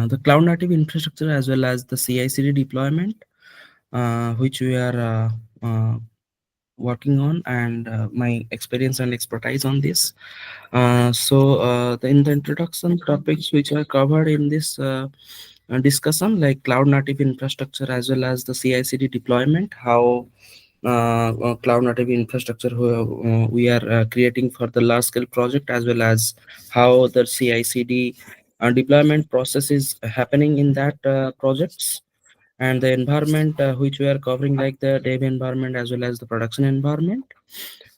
the cloud native infrastructure as well as the CI/CD deployment, which we are working on, and my experience and expertise on this. In the introduction topics which are covered in this discussion, like cloud native infrastructure as well as the CI/CD deployment, how cloud native infrastructure we are creating for the large scale project, as well as how the CI/CD deployment process is happening in that projects, and the environment which we are covering, like the dev environment as well as the production environment.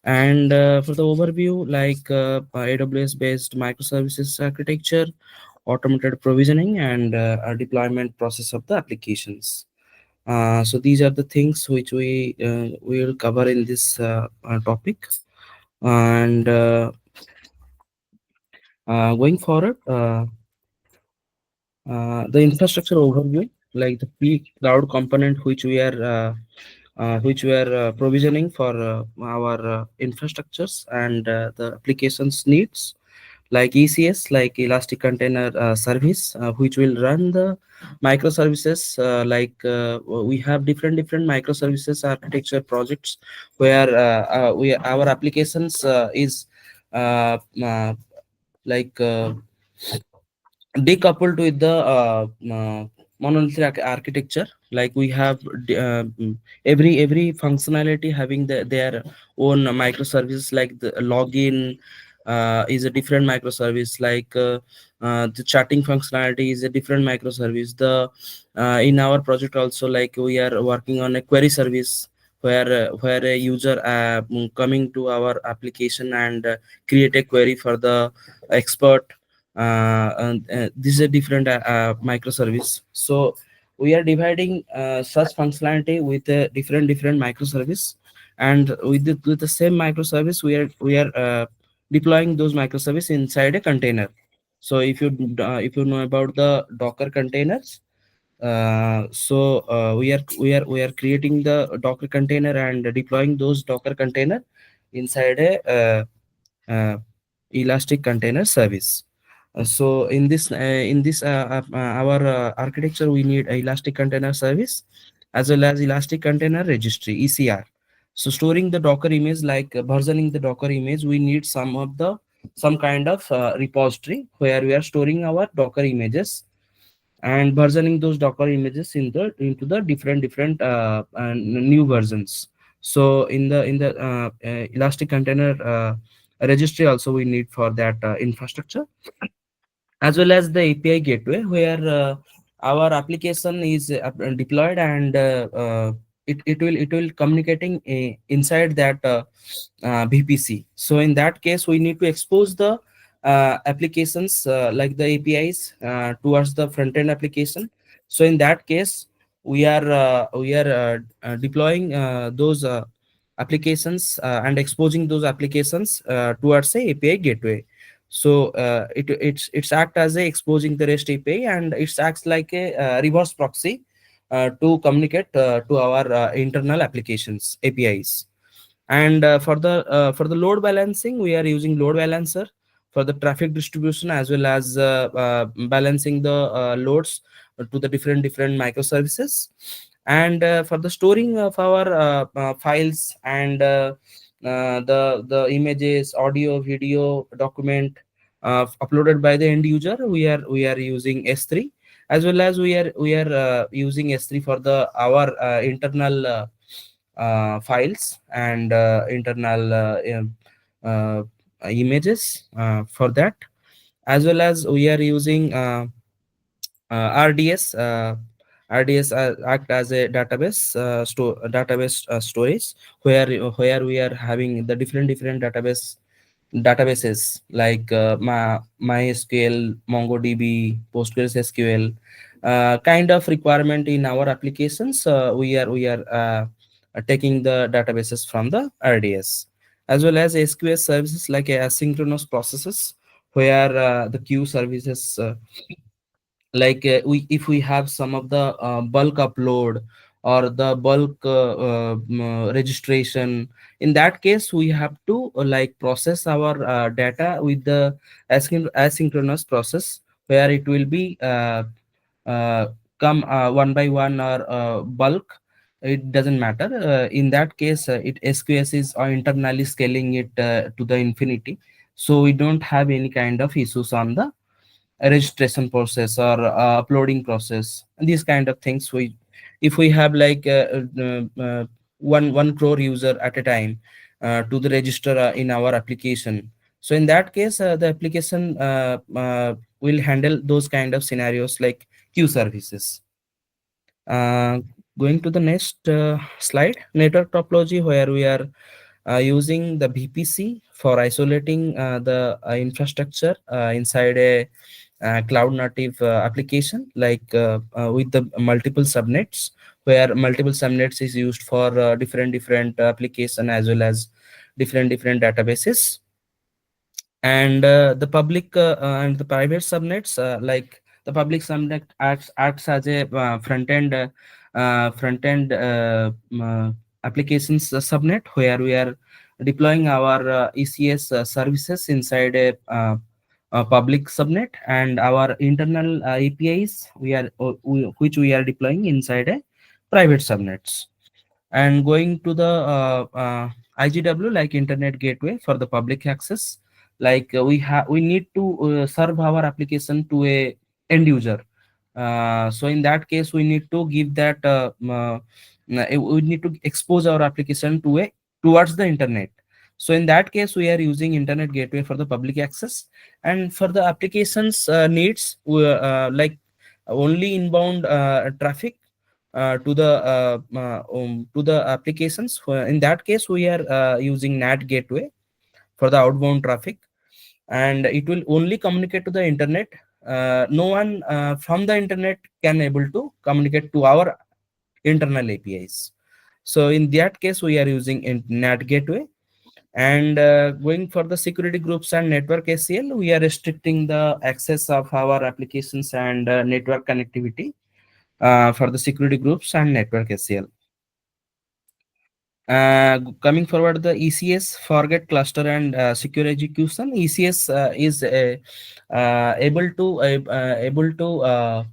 And for the overview, like AWS based microservices architecture, automated provisioning, and a deployment process of the applications. So these are the things which we will cover in this topic. And going forward, the infrastructure overview, like the key cloud component which we are provisioning for our infrastructures and the applications needs, like ECS, like Elastic Container Service, which will run the microservices. We have different microservices architecture projects where we our applications is uh, uh, like decoupled with the monolithic architecture. Like we have every functionality having their own microservices, like the login is a different microservice, like the chatting functionality is a different microservice. The In our project also, like we are working on a query service where a user coming to our application and create a query for the expert. This is a different microservice. So we are dividing such functionality with a different microservice, and with the same microservice we are deploying those microservice inside a container. So if you know about the Docker containers, we are creating the Docker container and deploying those Docker container inside a Elastic Container Service. So in this our architecture, we need a Elastic Container Service as well as Elastic Container Registry, ECR. So storing the Docker image, like versioning the Docker image, we need some kind of repository where we are storing our Docker images and versioning those Docker images into the different new versions. So in the Elastic Container registry also we need for that infrastructure, as well as the API gateway, where our application is deployed, and it will communicating inside that VPC. So in that case, we need to expose the applications, like the APIs towards the front end application. So in that case, we are deploying those applications and exposing those applications towards a API gateway. So it's act as a exposing the REST API, and it acts like a reverse proxy to communicate to our internal applications APIs. And for the load balancing, we are using load balancer for the traffic distribution, as well as balancing the loads to the different microservices. And for the storing of our files and the images, audio, video, document uploaded by the end user, we are using S3, as well as we are using S3 for the our internal files and internal uh, images for that, as well as we are using RDS. RDS act as a database storage, where we are having the different databases, like MySQL, MongoDB, PostgreSQL, kind of requirement in our applications. We are taking the databases from the RDS, as well as SQL services, like asynchronous processes, where the queue services, like if we have some of the bulk upload or the bulk registration. In that case, we have to like process our data with the asynchronous process, where it will be uh, come one by one or bulk, it doesn't matter. In that case, it SQS is internally scaling it to the infinity, so we don't have any kind of issues on the registration process or uploading process and these kind of things. We, if we have like one crore user at a time to the register in our application, so in that case the application will handle those kind of scenarios like queue services. uh, Going to the next slide, network topology, where we are using the VPC for isolating the infrastructure inside a cloud native application, like with the multiple subnets, where multiple subnets is used for different application as well as different databases. And the public and the private subnets, like the public subnet acts as a front end applications subnet, where we are deploying our ECS services inside a public subnet, and our internal APIs which we are deploying inside a private subnets. And going to the IGW, like internet gateway for the public access, like we need to serve our application to a end user. So in that case we need to give that we need to expose our application to a towards the internet. So in that case we are using internet gateway for the public access. And for the applications needs, like only inbound traffic to the applications. In that case we are using NAT gateway for the outbound traffic, and it will only communicate to the internet. No one from the internet can able to communicate to our internal APIs. So in that case we are using NAT gateway. And going for the security groups and network ACL, we are restricting the access of our applications and network connectivity for the security groups and network ACL. Coming forward, the ECS forget cluster and secure execution. ECS is able to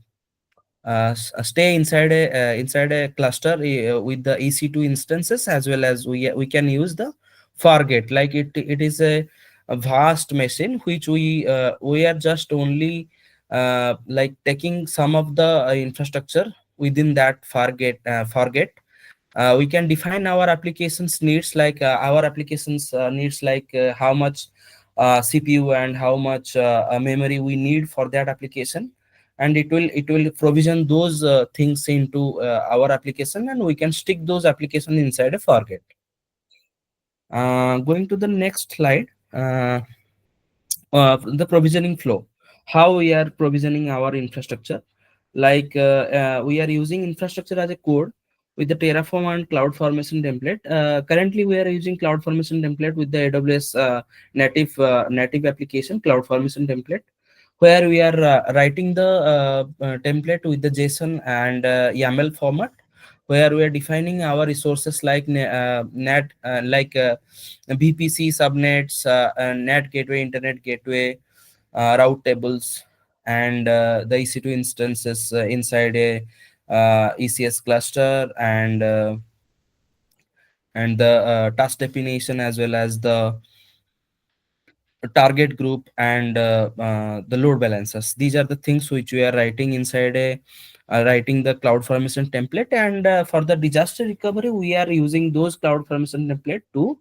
stay inside a cluster with the EC2 instances, as well as we can use the forget, like it is a vast machine which we are just only like taking some of the infrastructure within that forget. We can define our applications needs, like our applications needs, like how much CPU and how much memory we need for that application, and it will provision those things into our application, and we can stick those applications inside a forget. Going to the next slide, the provisioning flow, how we are provisioning our infrastructure. Like we are using infrastructure as a code with the Terraform and CloudFormation template. Currently we are using CloudFormation template with the AWS native application CloudFormation template, where we are writing the template with the JSON and YAML format, where we are defining our resources like NAT, like VPC subnets, NAT gateway, internet gateway, route tables, and the EC2 instances inside a ECS cluster, and the task definition, as well as the target group, and the load balancers. These are the things which we are writing inside a writing the cloud formation template. And for the disaster recovery, we are using those cloud formation template to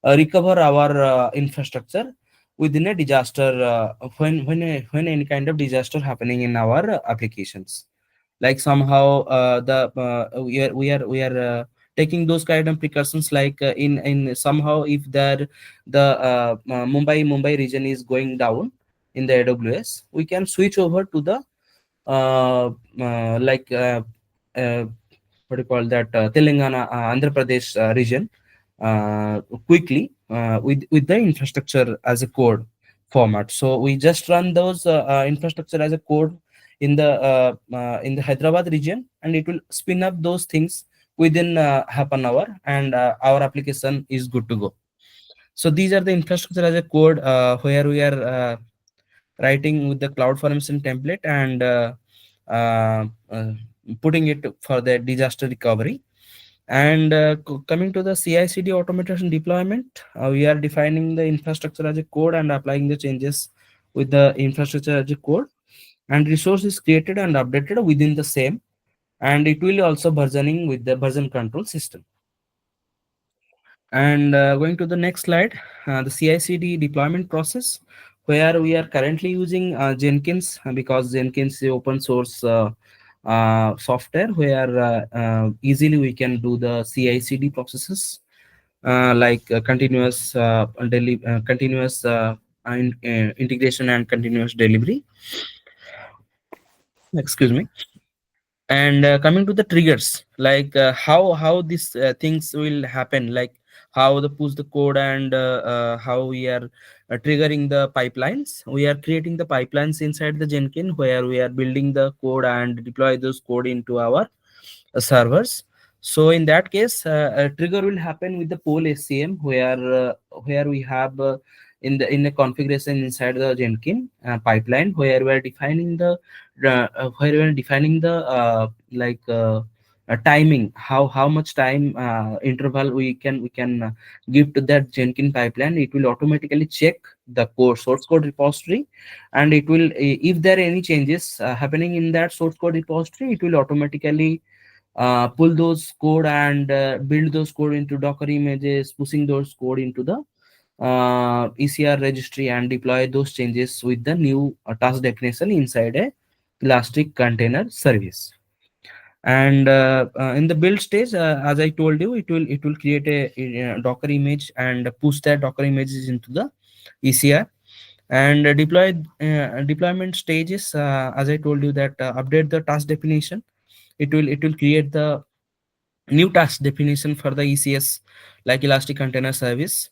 recover our infrastructure within a disaster, when any kind of disaster happening in our applications. Like somehow we are taking those kind of precautions, like in somehow if the Mumbai region is going down in the AWS, we can switch over to the like uh, what do you call that, Telangana, Andhra Pradesh region quickly with the infrastructure as a code format. So we just run those infrastructure as a code in the Hyderabad region, and it will spin up those things within half an hour, and our application is good to go. So these are the infrastructure as a code where we are writing with the cloud formation template, and uh, uh, putting it for the disaster recovery. And coming to the CI/CD automation deployment, we are defining the infrastructure as a code and applying the changes with the infrastructure as a code. And resource is created and updated within the same, and it will also versioning with the version control system. And going to the next slide, the CI/CD deployment process, where we are currently using Jenkins, because Jenkins is open source software, where easily we can do the CI/CD processes, like continuous integration and continuous delivery. Excuse me. And coming to the triggers, like how these things will happen, like how the push the code, and how we are triggering the pipelines. We are creating the pipelines inside the Jenkins, where we are building the code and deploy those code into our servers. So in that case, a trigger will happen with the poll SCM, where we have in the configuration inside the Jenkins pipeline, where we are defining the timing, how much time interval we can give to that Jenkins pipeline. It will automatically check the code source code repository, and it will, if there are any changes happening in that source code repository, it will automatically pull those code and build those code into Docker images, pushing those code into the ECR registry, and deploy those changes with the new task definition inside a Elastic Container Service. And in the build stage, as I told you, it will create a Docker image and push that Docker images into the ECR. And deployment stages, as I told you, that update the task definition. It will create the new task definition for the ECS, like Elastic Container Service.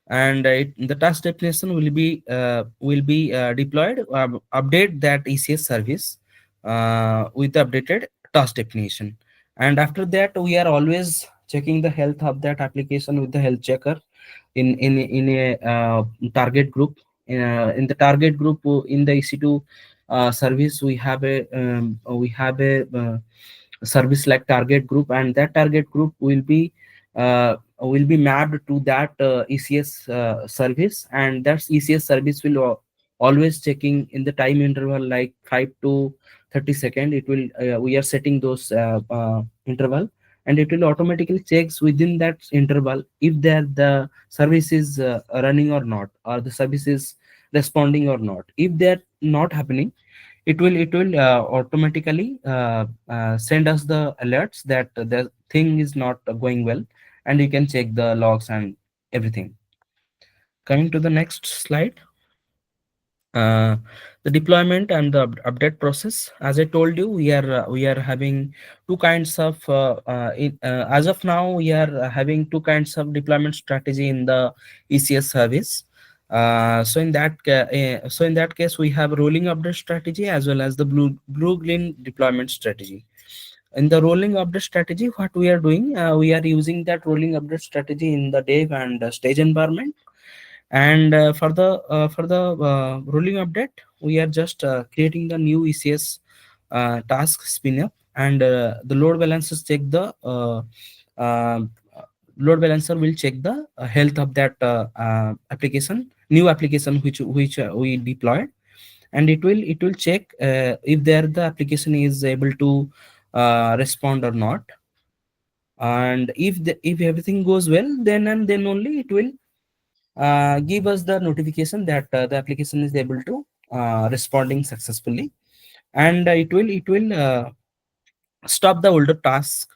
And the task definition will be deployed, update that ECS service with the updated task definition. And after that, we are always checking the health of that application with the health checker in a target group. In the target group, in the EC2 service, we have a service like target group, and that target group will be mapped to that ECS service. And that ECS service will always checking in the time interval, like 5 to 30 second. It will We are setting those interval, and it will automatically checks within that interval if the service is running or not, or the service is responding or not. If that not happening, it will automatically send us the alerts that the thing is not going well, and you can check the logs and everything. Coming to the next slide, uh, the deployment and the update process. As I told you, we are having two kinds of as of now, we are having two kinds of deployment strategy in the ECS service. So in that case, we have rolling update strategy as well as the blue green deployment strategy. In the rolling update strategy, what we are doing, we are using that rolling update strategy in the dev and stage environment. And for the rolling update, we are just creating the new ECS task spin up, and the load balancers check the uh, load balancer will check the health of that new application which we deployed. And it will check if the application is able to respond or not. And if everything goes well, then only it will give us the notification that the application is able to responding successfully. And it will stop the older task.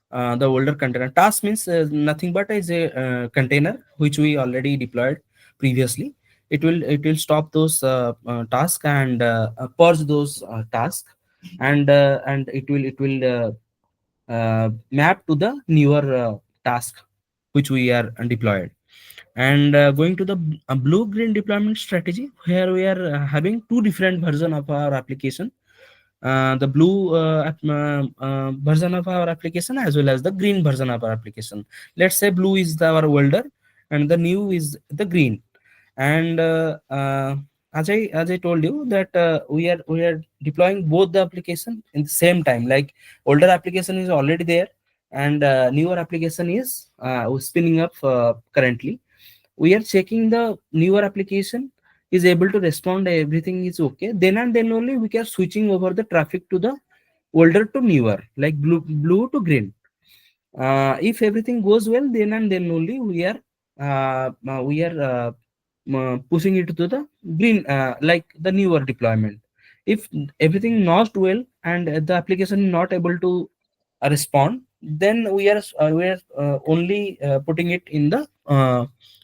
The older container task means nothing but is a container which we already deployed previously. It will stop those tasks and purge those tasks. And it will map to the newer task which we are deployed. And going to the blue green deployment strategy, where we are having two different version of our application, the blue version of our application as well as the green version of our application. Let's say blue is our older and the new is the green. And as I told you that we are deploying both the application in the same time. Like older application is already there, and newer application is spinning up currently. We are checking the newer application is able to respond, everything is okay, then and then only we are switching over the traffic to the older to newer, like blue to green. If everything goes well, then and then only we are pushing it to the green, like the newer deployment. If everything not well and the application is not able to respond, then we are only putting it in the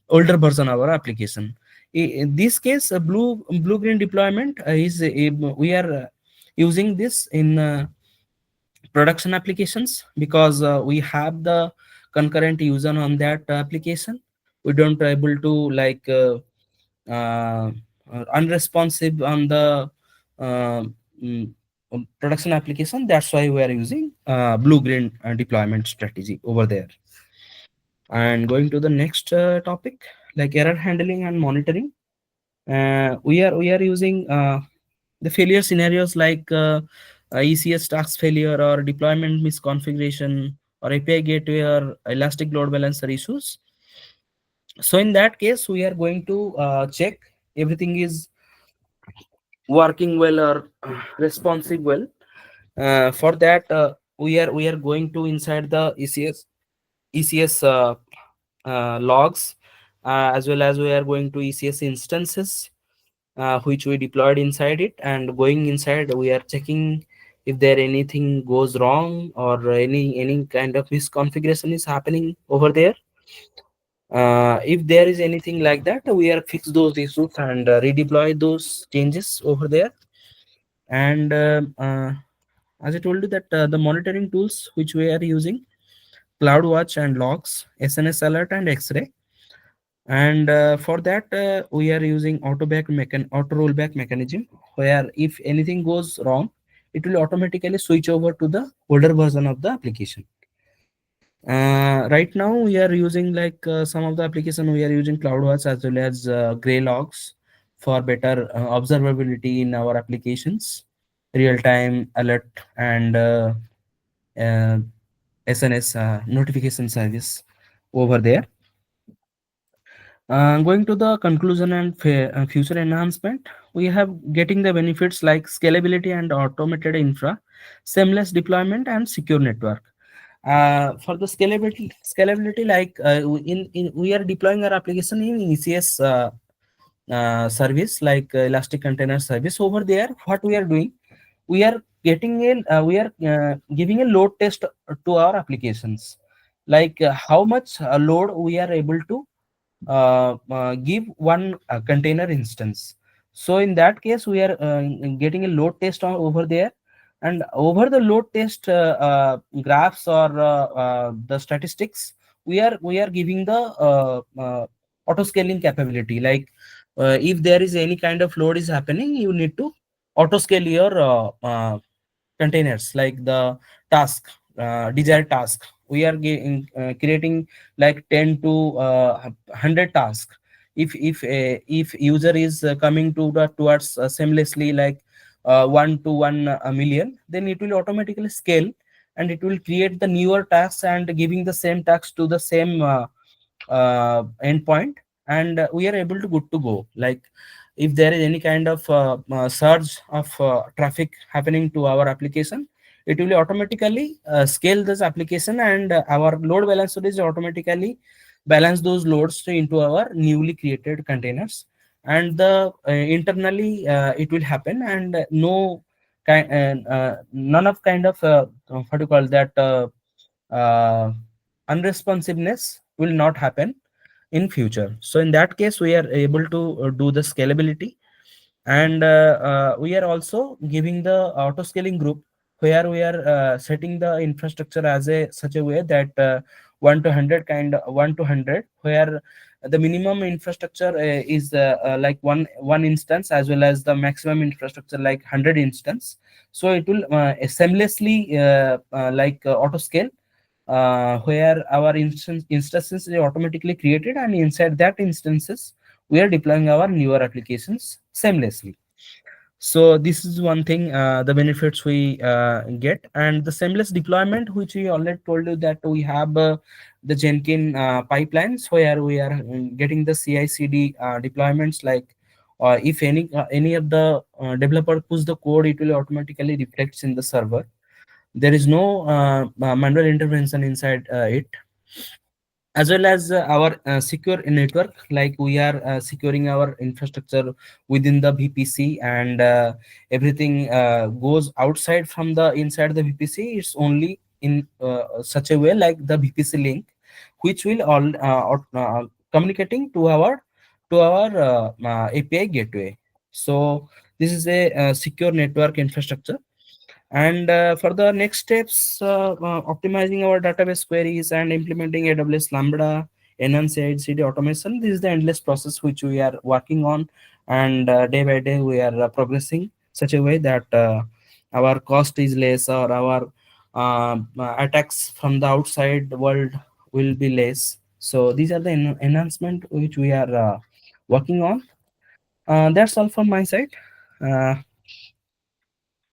older version of our application. In this case, blue green deployment we are using this in production applications, because we have the concurrent user on that application. We don't able to like uh, unresponsive on the uh, mm, production application. That's why we are using blue green deployment strategy over there. And going to the next topic, like error handling and monitoring. We are using the failure scenarios like ECS task failure or deployment misconfiguration or API gateway or elastic load balancer issues. So in that case, we are going to check everything is working well or responsive well. For that, we are going to inside the ECS logs, as well as we are going to ECS instances which we deployed inside it, and going inside we are checking if there anything goes wrong or any kind of misconfiguration is happening over there. If there is anything like that, we are fix those issues and redeploy those changes over there. And as I told you that the monitoring tools which we are using, CloudWatch and Logs, SNS Alert and X-Ray. And for that, we are using auto rollback mechanism, where if anything goes wrong, it will automatically switch over to the older version of the application. Right now we are using like some of the application we are using CloudWatch as well as Gray Logs for better observability in our applications, real time alert, and uh, SNS notification service over there. Going to the conclusion and future enhancement, we have getting the benefits like scalability and automated infra, seamless deployment, and secure network. For the scalability, like in we are deploying our application in ECS service, like Elastic Container Service. Over there, what we are doing, we are we are giving a load test to our applications, like how much load we are able to give one container instance. So in that case, we are getting a load test over there, and over the load test graphs or the statistics, we are giving the auto scaling capability. Like if there is any kind of load is happening, you need to auto scale your containers, like the task, desired task. We are creating like 10 to 100 tasks. If user is coming to the towards seamlessly, like 1 to 1 million, then it will automatically scale, and it will create the newer tasks and giving the same tasks to the same endpoint, and we are able to good to go. Like if there is any kind of surge of traffic happening to our application, it will automatically scale this application, and our load balancer is automatically balance those loads into our newly created containers. And the internally it will happen, and none of kind of what do you call that uh, unresponsiveness will not happen in future. So in that case, we are able to do the scalability. And we are also giving the auto scaling group, where we are setting the infrastructure as a such a way that 1 to 100, where the minimum infrastructure is like one instance, as well as the maximum infrastructure like 100 instance. So it will seamlessly auto scale, where our instances is automatically created, and inside that instances we are deploying our newer applications seamlessly. So this is one thing, the benefits we get. And the seamless deployment, which we already told you, that we have the Jenkins pipelines where we are getting the CI/CD deployments. Like, if any of the developer push the code, it will automatically reflects in the server. There is no manual intervention inside it. As well as our secure network, like we are securing our infrastructure within the VPC, and everything goes outside from the inside the VPC. It's only in such a way, like the VPC link, which will all communicating to our API gateway. So this is a secure network infrastructure. And for the next steps, optimizing our database queries and implementing AWS Lambda, enhance CI/CD automation. This is the endless process which we are working on, and day by day we are progressing such a way that our cost is less, or our attacks from the outside world will be less. So these are the enhancement which we are working on. That's all from my side.